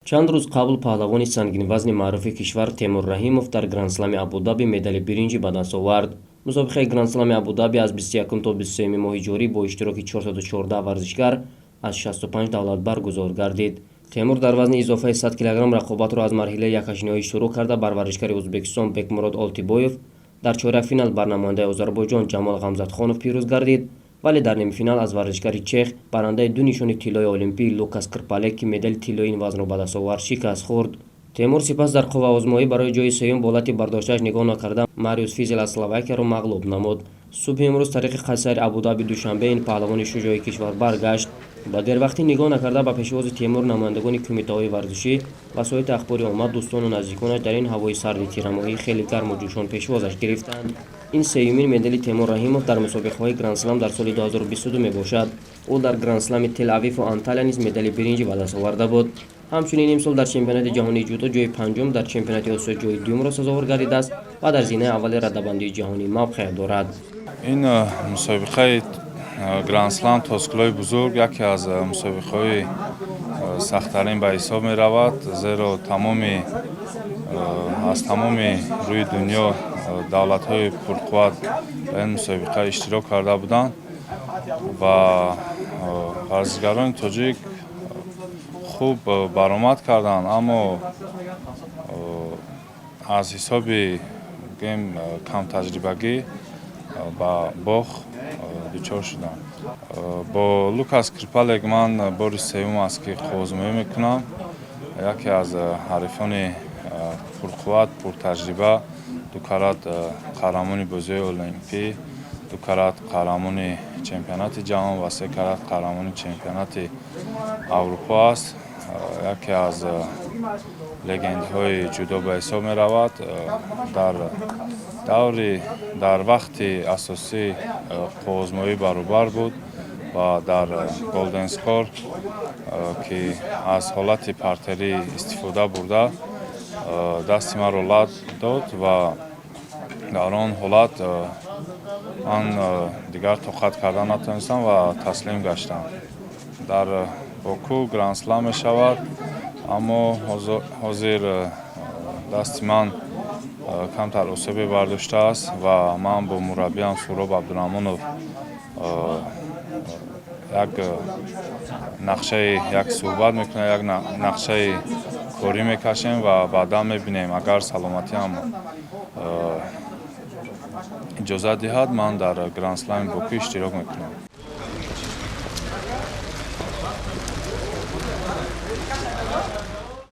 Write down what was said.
чанд рӯз қабл паҳлавони сангинвазни маъруфи кишвар Темур Раҳимов дар гранд-слами Абу-Даби медали биринҷи ба даст овард. мусобиқаи гранд-слами Абу-Даби аз 21 то 23 моҳи ҷорӣ бо иштироки 414 варзишгар аз 65 давлат баргузор гардид. темур дар вазни изофаи 100 кг рақобатро аз марҳилаи якашниҳоӣ шурӯъ карда бар варзишгари Ӯзбекистон Бекмурод Олтибоев дар чоракфинал бар намояндаи Озарбойҷон Ҷамол Ғамзатхонов пирӯз гардид, вале дар нимфинал аз варзишгари чех барандаи ду нишони тиллои олимпӣ Лукас Крпалек ки медали тиллои ин вазнро ба даст овард шикаст хӯрд. темур сипас дар қувваозмоӣ барои ҷои сеюм бо лати бардоштааш нигоҳ накарда Мариус Физел аз Словакияро мағлуб намуд. субҳи имрӯз тариқи қайсари Абу-Даби Душанбе ин паҳлавони шуҷои кишвар баргашт. ба дервақтӣ нигоҳ накарда ба пешвози темур намояндагони кумитаҳои варзишӣ, васоити ахбори оммад, дӯстону наздиконаш дар ин ҳавои сарди тирамоҳӣ хеле гарму ҷӯшон пешвозаш гирифтанд. ин сеюмин медали Темур Раҳимов дар мусобиқаҳои гранд-слам дар соли 2022 мебошад. ӯ дар гранд-слами Тел-Авиву Анталия низ медали биринҷи ба даст оварда буд. ҳамчунин имсол дар чемпионати ҷаҳонии ҷудо ҷои панҷум, дар чемпионати Осиё ҷои дуюмро сазовор гардидааст ва дар зинаи аввали раддабандии ҷаҳонӣ мавқеъ дорад. ин мусобиқаи гранд-слам тоскулои бузург яке аз мусобиқаҳои сахттарин ба ҳисоб меравад, зеро аз тамоми рӯи дунё давлатҳои пурқувват ба ин мусобиқа иштирок карда буданд ва варзишгарони тоҷик хуб баромад карданд, аммо аз ҳисоби камтаҷрибагӣ ба бох дучор шуданд. бо Лукас Крпалек ман бори сеюм аст ки қуввозмоӣ мекунам. яке аз ҳарифони пурқувват, пуртаҷриба, дукарат қаҳрамони бозиҳои олимпӣ, дукарат қаҳрамони чемпионати ҷаҳон ва се карат қаҳрамони чемпионати аврупо аст. яке аз легендаҳои ҷудо ба ҳисоб меравад. дар вақти асосӣ қуввозмоӣ баробар буд ва дар голден скор ки аз ҳолати партерӣ истифода бурда дасти маро лад дод ва дар он ҳолат ман дигар тоқат карда натонистам ва таслим гаштам. дар Боку гранд-слам мешавад, аммо ҳозир дасти ман камтар осебе бардоштааст ва ман бо мураббиам Суроб Абдурамонов як суҳбат мекунем, як нақшаи корӣ мекашем ва баъдан мебинем, агар саломатиам иҷозат диҳад, ман дар гранд-слами Боку иштирок мекунам.